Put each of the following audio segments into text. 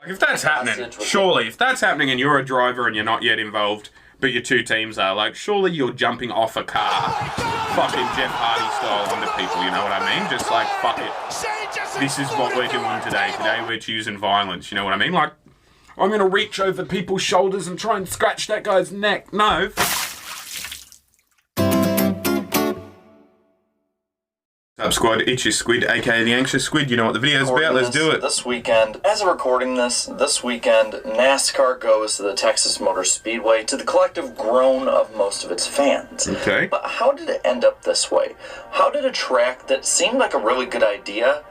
Like, if that's happening, surely, if that's happening and you're a driver and you're not yet involved, but your two teams are, like, surely you're jumping off a car, fucking Jeff Hardy style onto people, you know what I mean? Just like, fuck it. This is what we're doing today. Today we're choosing violence, you know what I mean? Like, I'm going to reach over people's shoulders and try and scratch that guy's neck. No. What's up, Squad? It's your Squid, aka the Anxious Squid. You know what the video's about. Let's do it. This weekend, as of recording this weekend, NASCAR goes to the Texas Motor Speedway to the collective groan of most of its fans. Okay. But how did it end up this way? How did a track that seemed like a really good idea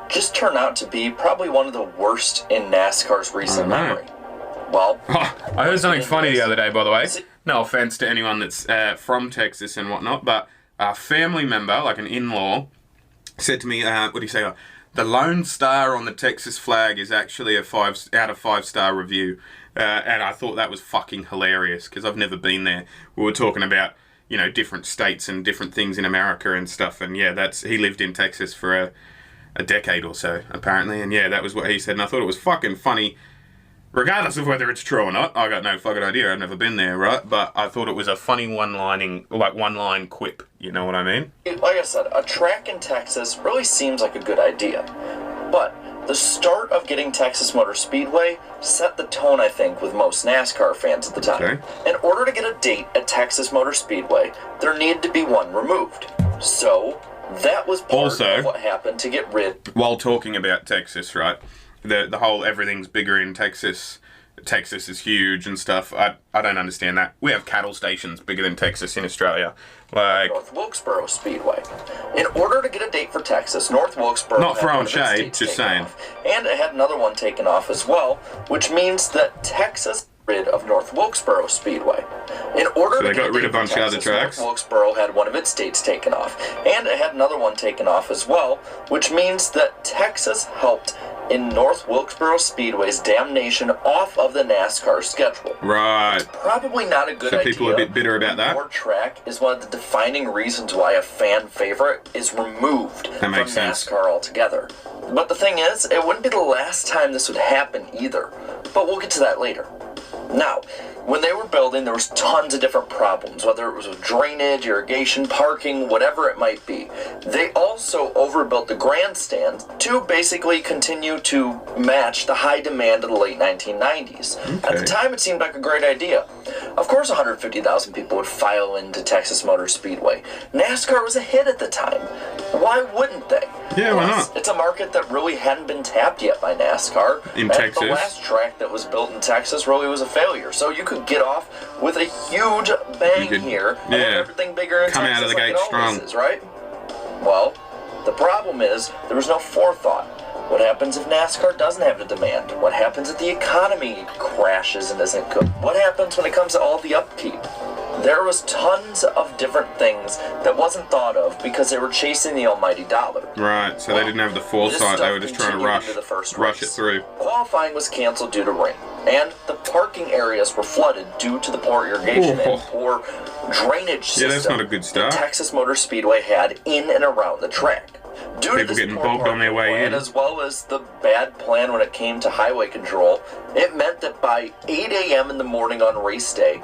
just turn out to be probably one of the worst in NASCAR's recent memory? Well, I heard something funny the other day, by the way. No offense to anyone that's from Texas and whatnot, but a family member, like an in-law, said to me, what do you say? The lone star on the Texas flag is actually a 5 out of 5 star review. And I thought that was fucking hilarious because I've never been there. We were talking about, you know, different states and different things in America and stuff. And yeah, he lived in Texas for a decade or so, apparently. And yeah, that was what he said. And I thought it was fucking funny. Regardless of whether it's true or not, I got no fucking idea. I've never been there, right? But I thought it was a funny one-line quip. You know what I mean? Like I said, a track in Texas really seems like a good idea. But the start of getting Texas Motor Speedway set the tone, I think, with most NASCAR fans at the time. Okay. In order to get a date at Texas Motor Speedway, there needed to be one removed. So that was part of what happened to get rid. While talking about Texas, right? The whole everything's bigger in Texas. Texas is huge and stuff. I don't understand that. We have cattle stations bigger than Texas in Australia. Like North Wilkesboro Speedway. In order to get a date for Texas, North Wilkesboro not throwing shade, just saying. And it had another one taken off as well, which means that Texas rid of North Wilkesboro Speedway. In order so to they got rid of a bunch of other tracks. North Wilkesboro had one of its dates taken off, and it had another one taken off as well, which means that Texas helped in North Wilkesboro Speedway's damnation off of the NASCAR schedule. Right. Probably not a good idea. So people are a bit bitter about that. Your track is one of the defining reasons why a fan favorite is removed from NASCAR altogether. But the thing is, it wouldn't be the last time this would happen either. But we'll get to that later. Now, when they were building, there was tons of different problems, whether it was with drainage, irrigation, parking, whatever it might be. They also overbuilt the grandstand to basically continue to match the high demand of the late 1990s. Okay. At the time, it seemed like a great idea. Of course, 150,000 people would file into Texas Motor Speedway. NASCAR was a hit at the time. Why wouldn't they? Yeah, why not? It's a market that really hadn't been tapped yet by NASCAR. In Texas. The last track that was built in Texas really was a failure. So you could get off with a huge bang here and everything bigger in Come Texas out of the gate strong. Is, right? Well, the problem is there was no forethought. What happens if NASCAR doesn't have the demand? What happens if the economy crashes and isn't good? What happens when it comes to all the upkeep? There was tons of different things that wasn't thought of because they were chasing the almighty dollar. Right, so they didn't have the foresight, they were just trying to rush it through. Qualifying was canceled due to rain, and the parking areas were flooded due to the poor irrigation and poor drainage system that's not a good start. that Texas Motor Speedway had in and around the track. Due to this getting bogged on their way in, as well as the bad plan when it came to highway control, it meant that by 8 a.m. in the morning on race day,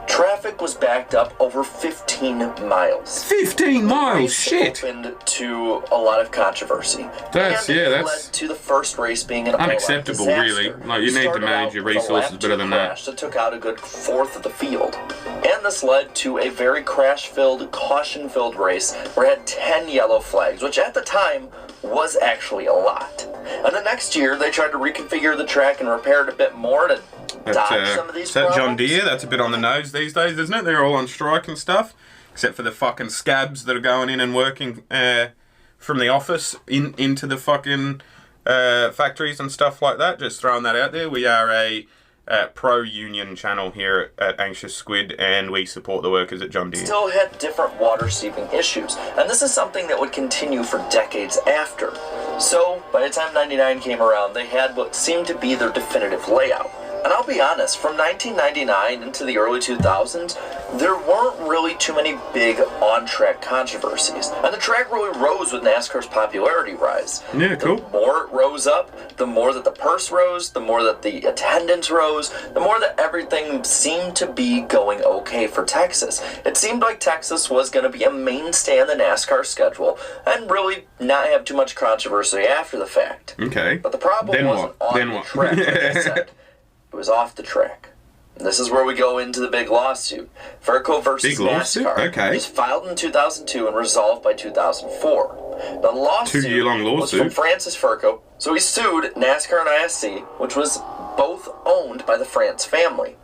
traffic was backed up over 15 miles. 15 miles? Shit! Opened to a lot of controversy. That's led to the first race being an unacceptable, really. Like, you need to manage your resources better than that. That took out a good fourth of the field. And this led to a very crash-filled, caution-filled race where it had 10 yellow flags, which at the time was actually a lot. And the next year, they tried to reconfigure the track and repair it a bit more to dodge some of these problems. That John Deere, that's a bit on the nose these days, isn't it? They're all on strike and stuff, except for the fucking scabs that are going in and working from the office into the fucking factories and stuff like that. Just throwing that out there. We are a pro-union channel here at Anxious Squid, and we support the workers at John Deere. Still had different water seeping issues, and this is something that would continue for decades after. So, by the time 99 came around, they had what seemed to be their definitive layout. And I'll be honest, from 1999 into the early 2000s, there weren't really too many big on-track controversies. And the track really rose with NASCAR's popularity rise. Yeah, cool. The more it rose up, the more that the purse rose, the more that the attendance rose, the more that everything seemed to be going okay for Texas. It seemed like Texas was going to be a mainstay in the NASCAR schedule and really not have too much controversy after the fact. Okay. But the problem wasn't on the track, like I said. It was off the track. And this is where we go into the big lawsuit. Furco versus NASCAR. Okay. It was filed in 2002 and resolved by 2004. The lawsuit 2-year-long lawsuit was from Francis Furco, so he sued NASCAR and ISC, which was both owned by the France family.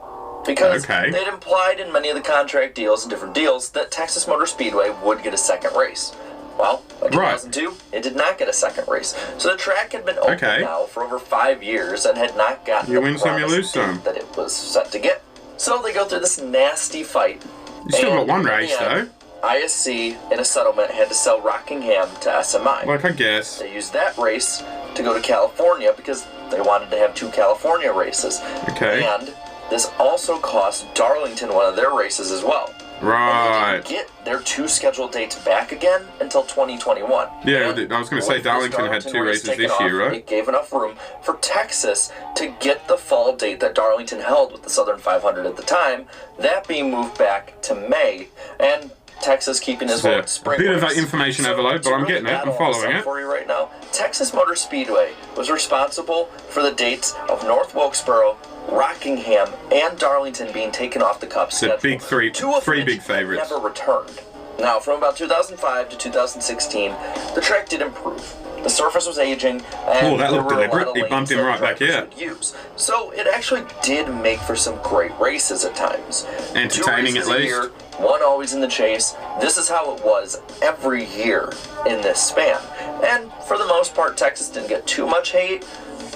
Because they'd implied in many of the contract deals and different deals that Texas Motor Speedway would get a second race. Well, by 2002, it did not get a second race. So the track had been open now for over 5 years and had not gotten you win some, you lose some that it was set to get. So they go through this nasty fight. You still got one race, though. ISC, in a settlement, had to sell Rockingham to SMI. Like, I guess. They used that race to go to California because they wanted to have 2 California races. Okay. And this also cost Darlington one of their races as well. Right. And they didn't get their 2 scheduled dates back again until 2021. Yeah, and I was going to say Darlington had 2 races this year, right? It gave enough room for Texas to get the fall date that Darlington held with the Southern 500 at the time, that being moved back to May, and Texas keeping his own spring race. A bit race. of information overload, but I'm getting it. I'm following it. For you right now, Texas Motor Speedway was responsible for the dates of North Wilkesboro, Rockingham, and Darlington being taken off the Cup schedule. The big three, 2 of three which big favorites. never returned. Now, from about 2005 to 2016, the track did improve. The surface was aging, and that looked there were a lot deliberate. of He lanes bumped him that right back drivers would use. So it actually did make for some great races at times. Entertaining 2 races at least. a year, 1 always in the chase. This is how it was every year in this span. And for the most part, Texas didn't get too much hate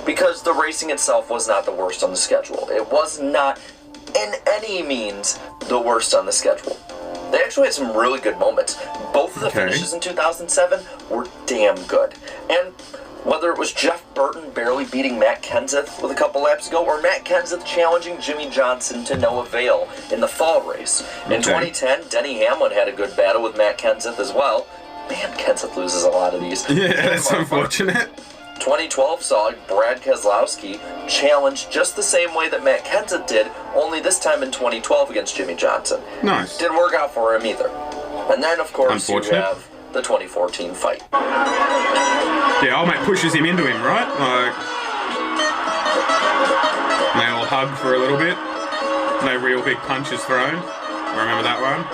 because the racing itself was not the worst on the schedule. It was not, in any means, the worst on the schedule. They actually had some really good moments. Both of the finishes in 2007 were damn good. And whether it was Jeff Burton barely beating Matt Kenseth with a couple laps ago, or Matt Kenseth challenging Jimmy Johnson to no avail in the fall race. In 2010, Denny Hamlin had a good battle with Matt Kenseth as well. Man, Kenseth loses a lot of these. Yeah, that's unfortunate. 2012 saw Brad Keselowski challenge just the same way that Matt Kenseth did, only this time in 2012 against Jimmy Johnson. Nice. Didn't work out for him either. And then, of course, you have the 2014 fight. Yeah, old mate pushes him into him, right? Like, they all hug for a little bit. No real big punches thrown. I remember that one.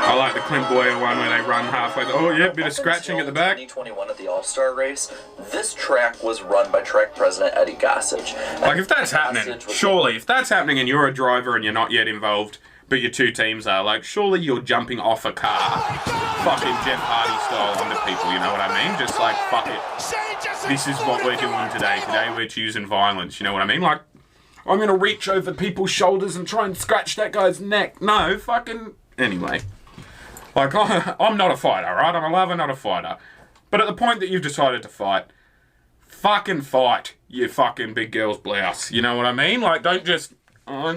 I like the Clint Boyer one where they run halfway. Oh, yeah, bit of scratching at the back. 2021 at the All-Star race, this track was run by track president Eddie Gossage. Like, if that's happening, surely, if that's happening and you're a driver and you're not yet involved, but your 2 teams are, like, surely you're jumping off a car, fucking Jeff Hardy style onto people, you know what I mean? Just like, fuck it. This is what we're doing today. Today we're choosing violence, you know what I mean? Like, I'm going to reach over people's shoulders and try and scratch that guy's neck. No, fucking... Anyway. Like, I'm not a fighter, right? I'm a lover, not a fighter. But at the point that you've decided to fight, fucking fight, you fucking big girl's blouse. You know what I mean? Like, don't just... You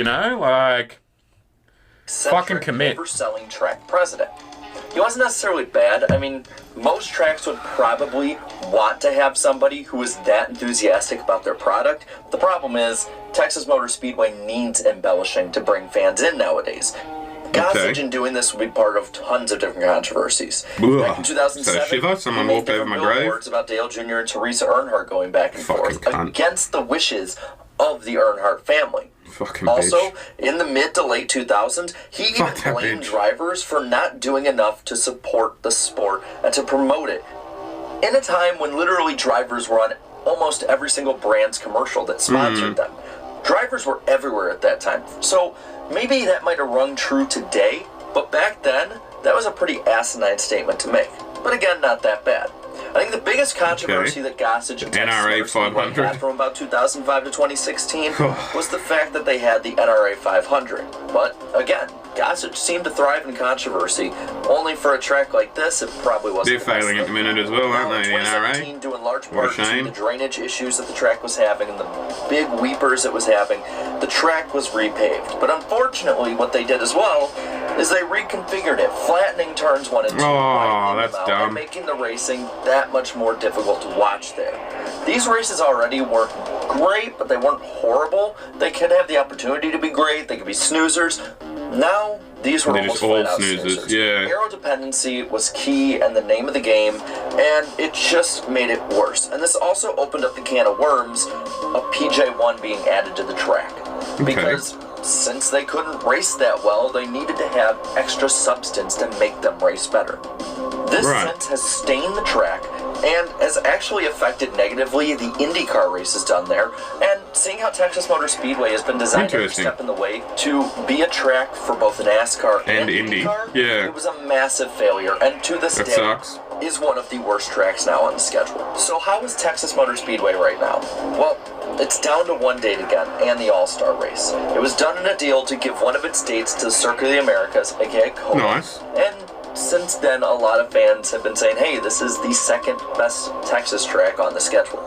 know, like... Fucking commit. Selling track president. He wasn't necessarily bad. I mean, most tracks would probably want to have somebody who is that enthusiastic about their product. The problem is, Texas Motor Speedway needs embellishing to bring fans in nowadays. Gossage in doing this would be part of tons of different controversies. Back in 2007, someone walked over my grave. Billboards about Dale Jr. and Teresa Earnhardt going back and forth against the wishes of the Earnhardt family. Also, in the mid to late 2000s, he even blamed drivers for not doing enough to support the sport and to promote it. In a time when literally drivers were on almost every single brand's commercial that sponsored them. Drivers were everywhere at that time. So maybe that might have rung true today, but back then, that was a pretty asinine statement to make. But again, not that bad. I think the biggest controversy that Gossage and NRA 500 had from about 2005 to 2016 was the fact that they had the NRA 500. But again, gosh, it seemed to thrive in controversy. Only for a track like this, it probably wasn't. They're failing at the minute as well, aren't they, the NRA? 2017, due in large part to the drainage issues that the track was having and the big weepers it was having, the track was repaved. But unfortunately, what they did as well is they reconfigured it, flattening turns 1 and 2, that's dumb, and making the racing that much more difficult to watch there. These races already weren't great, but they weren't horrible. They could have the opportunity to be great. They could be snoozers. Now, these were almost flat-out snoozers. Yeah. Aero dependency was key and the name of the game, and it just made it worse. And this also opened up the can of worms of PJ1 being added to the track. Because since they couldn't race that well, they needed to have extra substance to make them race better. This sense has stained the track and has actually affected negatively the IndyCar races done there. And seeing how Texas Motor Speedway has been designed every step in the way to be a track for both NASCAR and IndyCar, it was a massive failure. And to this day, is one of the worst tracks now on the schedule. So how is Texas Motor Speedway right now? Well, it's down to one date again, and the All-Star race. It was done in a deal to give one of its dates to the Circuit of the Americas, aka COTA. Nice. And since then, a lot of fans have been saying, hey, this is the second best Texas track on the schedule.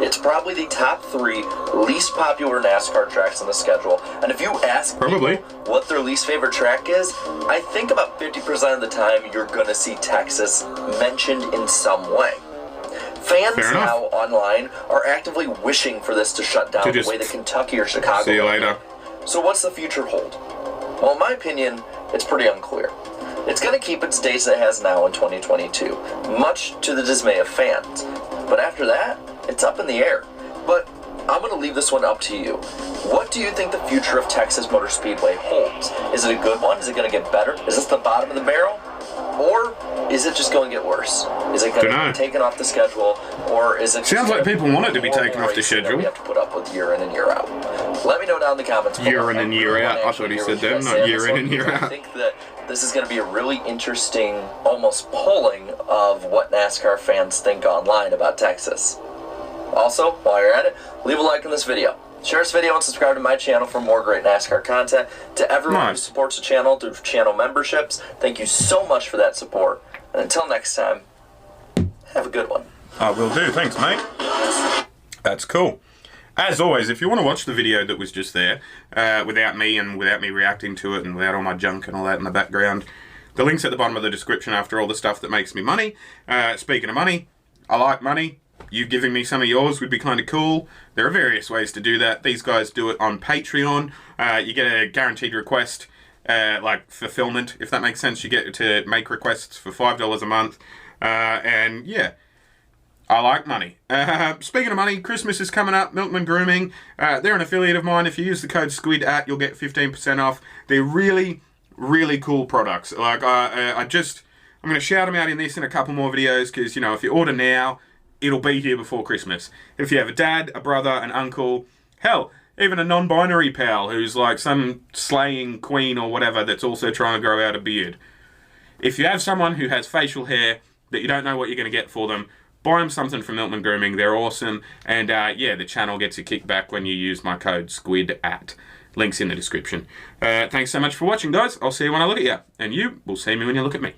It's probably the top 3 least popular NASCAR tracks on the schedule. And if you ask people what their least favorite track is, I think about 50% of the time you're going to see Texas mentioned in some way. Fans now online are actively wishing for this to shut down the way that Kentucky or Chicago. See you later. So what's the future hold? Well, in my opinion, it's pretty unclear. It's going to keep its dates that it has now in 2022, much to the dismay of fans. But after that, it's up in the air. But I'm going to leave this one up to you. What do you think the future of Texas Motor Speedway holds? Is it a good one? Is it going to get better? Is this the bottom of the barrel? Or is it just going to get worse? Is it going to be taken off the schedule? Or is it... Sounds like people want it to be taken off the schedule. We have to put up with year in and year out. Let me know down in the comments. Year in and year out. I thought he said that, not year in and year out. I think that this is going to be a really interesting, almost polling of what NASCAR fans think online about Texas. Also, while you're at it, leave a like on this video. Share this video and subscribe to my channel for more great NASCAR content. To everyone who supports the channel through channel memberships, thank you so much for that support. And until next time, have a good one. I will do. Thanks, mate. That's cool. As always, if you want to watch the video that was just there, without me reacting to it and without all my junk and all that in the background, the link's at the bottom of the description after all the stuff that makes me money. Speaking of money, I like money. You giving me some of yours would be kind of cool. There are various ways to do that. These guys do it on Patreon. You get a guaranteed request, like fulfillment, if that makes sense. You get to make requests for $5 a month. And yeah, I like money. Speaking of money, Christmas is coming up. Milkman Grooming, they're an affiliate of mine. If you use the code Squid you'll get 15% off. They're really, really cool products. Like I'm going to shout them out in this in a couple more videos because, you know, if you order now, it'll be here before Christmas. If you have a dad, a brother, an uncle, hell, even a non-binary pal who's like some slaying queen or whatever that's also trying to grow out a beard. If you have someone who has facial hair that you don't know what you're going to get for them, buy them something from Milkman Grooming. They're awesome. And yeah, the channel gets a kickback when you use my code SQUID Links in the description. Thanks so much for watching, guys. I'll see you when I look at you. And you will see me when you look at me.